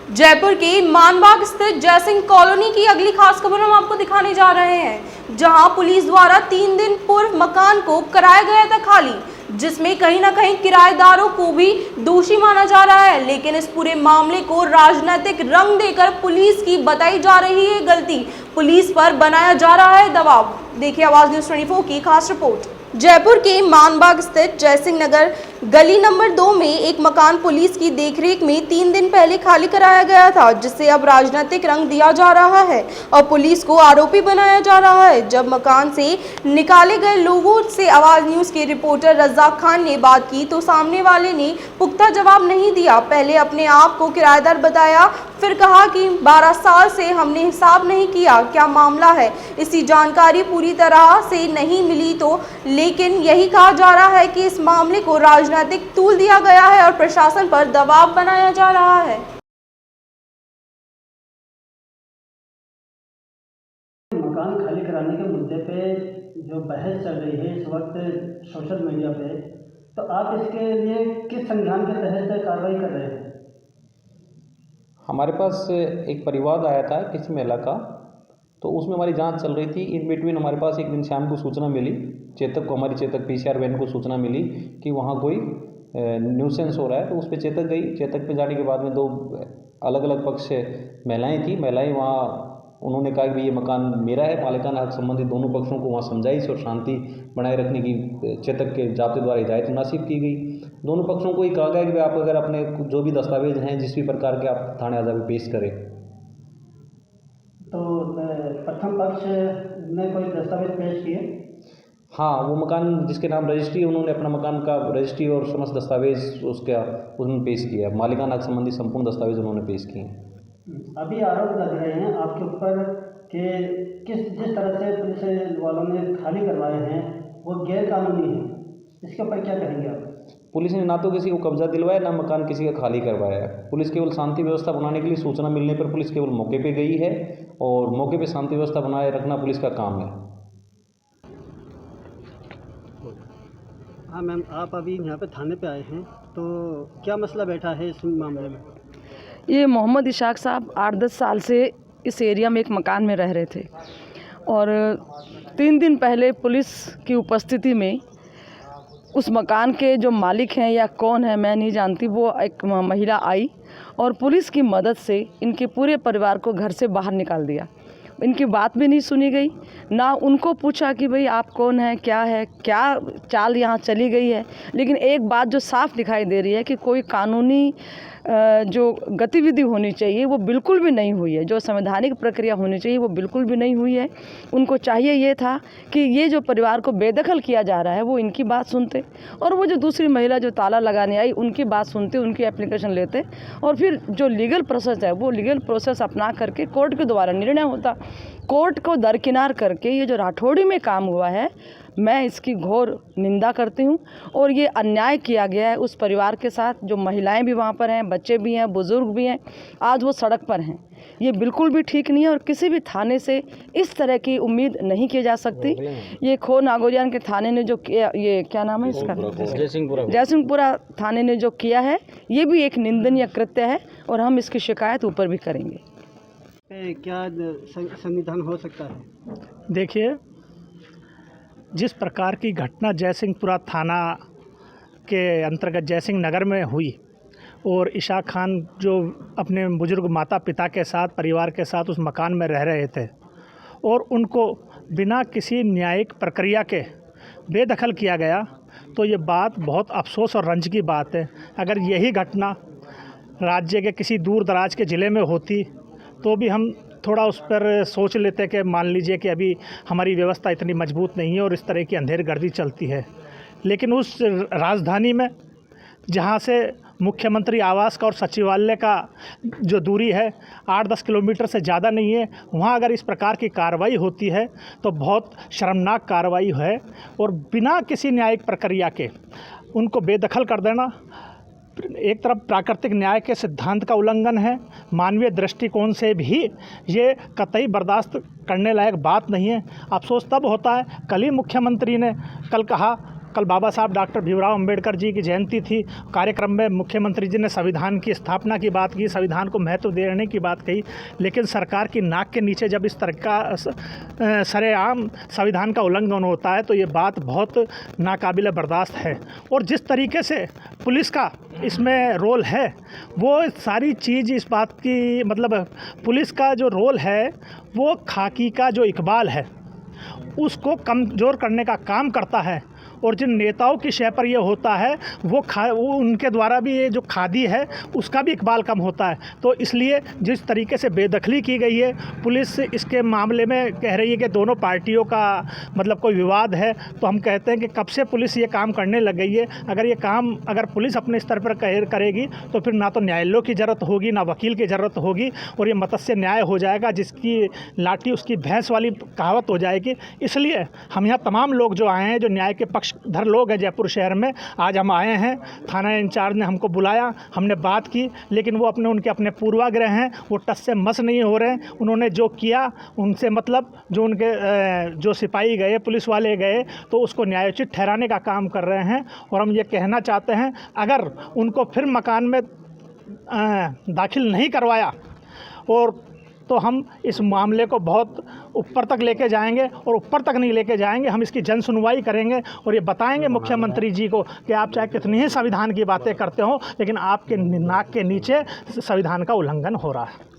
जयपुर के मानबाग स्थित जयसिंह कॉलोनी की अगली खास खबर हम आपको दिखाने जा रहे हैं, जहां पुलिस द्वारा 3 दिन पूर्व मकान को कराया गया था खाली, जिसमें कहीं ना कहीं किराएदारों को भी दोषी माना जा रहा है। लेकिन इस पूरे मामले को राजनीतिक रंग देकर पुलिस की बताई जा रही है गलती, पुलिस पर बनाया जा रहा है दबाव। देखिए आवाज न्यूज़ 24 की खास रिपोर्ट। जयपुर के मानबाग स्थित जयसिंह नगर गली नंबर 2 में एक मकान पुलिस की देखरेख में 3 दिन पहले खाली कराया गया था, जिससे अब राजनीतिक रंग दिया जा रहा है और पुलिस को आरोपी बनाया जा रहा है। जब मकान से निकाले गए लोगों से आवाज न्यूज़ के रिपोर्टर रज़ाक खान ने बात की तो सामने वाले ने पुख्ता जवाब नहीं दिया। पहले अपने आप को किराएदार बताया, फिर कहा कि 12 साल से हमने हिसाब नहीं किया, क्या मामला है। इसी जानकारी पूरी तरह से नहीं मिली तो लेकिन यही कहा जा रहा है कि इस मामले को राजनीतिक तूल दिया गया है और प्रशासन पर दबाव बनाया जा रहा है। मकान खाली कराने के मुद्दे पे जो बहस चल रही है इस वक्त सोशल मीडिया पे, तो आप इसके लिए किस संज्ञान के तहत कार्रवाई कर रहे हैं? हमारे पास एक परिवाद आया था किसी महिला का, तो उसमें हमारी जांच चल रही थी। इन बिटवीन हमारे पास एक दिन शाम को सूचना मिली, चेतक को, हमारी चेतक PCR वैन को सूचना मिली कि वहाँ कोई न्यूसेंस हो रहा है। तो उस पर चेतक गई। चेतक पे जाने के बाद में 2 अलग अलग पक्ष से महिलाएं थी। महिलाएं वहाँ उन्होंने कहा कि ये मकान मेरा है, मालिकाना हक संबंधी दोनों पक्षों को वहाँ समझाइश और शांति बनाए रखने की चेतक के जाब्ते द्वारा हिदायत मुनासिब की गई। दोनों पक्षों को ये कहा गया कि आप अगर अपने जो भी दस्तावेज हैं जिस भी प्रकार के आप थाने आज़ाद में पेश करें। तो प्रथम पक्ष ने कोई दस्तावेज पेश किए? हाँ, वो मकान जिसके नाम रजिस्ट्री, उन्होंने अपना मकान का रजिस्ट्री और समस्त दस्तावेज उन्होंने पेश किया। मालिकाना हक संबंधी संपूर्ण दस्तावेज उन्होंने पेश किए। अभी आरोप लग रहे हैं आपके ऊपर कि जिस तरह से पुलिस वालों ने खाली करवाए हैं वो गैर कानूनी है, इसके ऊपर क्या कहेंगे आप? पुलिस ने ना तो किसी को कब्जा दिलवाया, ना मकान किसी का खाली करवाया है। पुलिस केवल शांति व्यवस्था बनाने के लिए सूचना मिलने पर पुलिस केवल मौके पे गई है और मौके पे शांति व्यवस्था बनाए रखना पुलिस का काम है। हाँ मैम, आप अभी यहाँ पे थाने पे आए हैं, तो क्या मसला बैठा है इस मामले में? ये मोहम्मद इशाक साहब 8-10 साल से इस एरिया में एक मकान में रह रहे थे और 3 दिन पहले पुलिस की उपस्थिति में उस मकान के जो मालिक हैं या कौन है मैं नहीं जानती, वो एक महिला आई और पुलिस की मदद से इनके पूरे परिवार को घर से बाहर निकाल दिया। इनकी बात भी नहीं सुनी गई, ना उनको पूछा कि भाई आप कौन है, क्या चाल यहाँ चली गई है। लेकिन एक बात जो साफ दिखाई दे रही है कि कोई कानूनी जो गतिविधि होनी चाहिए वो बिल्कुल भी नहीं हुई है, जो संवैधानिक प्रक्रिया होनी चाहिए वो बिल्कुल भी नहीं हुई है। उनको चाहिए ये था कि ये जो परिवार को बेदखल किया जा रहा है वो इनकी बात सुनते और वो जो दूसरी महिला जो ताला लगाने आई उनकी बात सुनते, उनकी एप्लीकेशन लेते और फिर जो लीगल प्रोसेस है वो लीगल प्रोसेस अपना करके कोर्ट के द्वारा निर्णय होता। कोर्ट को दरकिनार करके ये जो राठौड़ी में काम हुआ है, मैं इसकी घोर निंदा करती हूँ और ये अन्याय किया गया है उस परिवार के साथ। जो महिलाएं भी वहाँ पर हैं, बच्चे भी हैं, बुज़ुर्ग भी हैं, आज वो सड़क पर हैं। ये बिल्कुल भी ठीक नहीं है और किसी भी थाने से इस तरह की उम्मीद नहीं की जा सकती। ये खो नागौरियान के थाने ने जो किया, ये क्या नाम है इसका, जयसिंहपुरा थाने ने जो किया है ये भी एक निंदनीय कृत्य है और हम इसकी शिकायत ऊपर भी करेंगे। क्या संविधान हो सकता है? देखिए, जिस प्रकार की घटना जयसिंहपुरा थाना के अंतर्गत जयसिंह नगर में हुई और इशाक खान जो अपने बुजुर्ग माता पिता के साथ, परिवार के साथ उस मकान में रह रहे थे और उनको बिना किसी न्यायिक प्रक्रिया के बेदखल किया गया, तो ये बात बहुत अफसोस और रंज की बात है। अगर यही घटना राज्य के किसी दूर दराज के ज़िले में होती तो भी हम थोड़ा उस पर सोच लेते कि मान लीजिए कि अभी हमारी व्यवस्था इतनी मजबूत नहीं है और इस तरह की अंधेरगर्दी चलती है। लेकिन उस राजधानी में जहाँ से मुख्यमंत्री आवास का और सचिवालय का जो दूरी है 8-10 किलोमीटर से ज़्यादा नहीं है, वहाँ अगर इस प्रकार की कार्रवाई होती है तो बहुत शर्मनाक कार्रवाई है और बिना किसी न्यायिक प्रक्रिया के उनको बेदखल कर देना एक तरफ प्राकृतिक न्याय के सिद्धांत का उल्लंघन है, मानवीय दृष्टिकोण से भी ये कतई बर्दाश्त करने लायक बात नहीं है। अफसोस तब होता है, कल ही मुख्यमंत्री ने कल कहा कल बाबा साहब डॉक्टर भीमराव अंबेडकर जी की जयंती थी। कार्यक्रम में मुख्यमंत्री जी ने संविधान की स्थापना की बात की, संविधान को महत्व देने की बात कही, लेकिन सरकार की नाक के नीचे जब इस तरह का सरेआम संविधान का उल्लंघन होता है तो ये बात बहुत नाकाबिल बर्दाश्त है। और जिस तरीके से पुलिस का इसमें रोल है, वो सारी चीज़ इस बात की मतलब पुलिस का जो रोल है वो खाकी का जो इकबाल है उसको कमज़ोर करने का काम करता है। और जिन नेताओं की शय पर ये होता है वो उनके द्वारा भी ये जो खादी है उसका भी इकबाल कम होता है। तो इसलिए जिस तरीके से बेदखली की गई है, पुलिस इसके मामले में कह रही है कि दोनों पार्टियों का मतलब कोई विवाद है, तो हम कहते हैं कि कब से पुलिस ये काम करने लग गई है। अगर पुलिस अपने स्तर पर करेगी तो फिर ना तो न्यायालयों की ज़रूरत होगी, ना वकील की ज़रूरत होगी, और ये मत्स्य न्याय हो जाएगा, जिसकी लाठी उसकी भैंस वाली कहावत हो जाएगी। इसलिए हम यहाँ तमाम लोग जो आए हैं, जो न्याय के पक्षधर लोग हैं जयपुर शहर में, आज हम आए हैं। थाना इंचार्ज ने हमको बुलाया, हमने बात की, लेकिन वो उनके अपने पूर्वाग्रह हैं, वो टस से मस नहीं हो रहे हैं। उन्होंने जो किया उनसे मतलब जो उनके जो सिपाही गए, पुलिस वाले गए, तो उसको न्यायोचित ठहराने का काम कर रहे हैं। और हम ये कहना चाहते हैं, अगर उनको फिर मकान में दाखिल नहीं करवाया और तो हम इस मामले को बहुत ऊपर तक लेके जाएंगे, और ऊपर तक नहीं लेके जाएंगे, हम इसकी जन सुनवाई करेंगे और ये बताएंगे मुख्यमंत्री जी को कि आप चाहे कितनी ही संविधान की बातें करते हो, लेकिन आपके नाक के नीचे संविधान का उल्लंघन हो रहा है।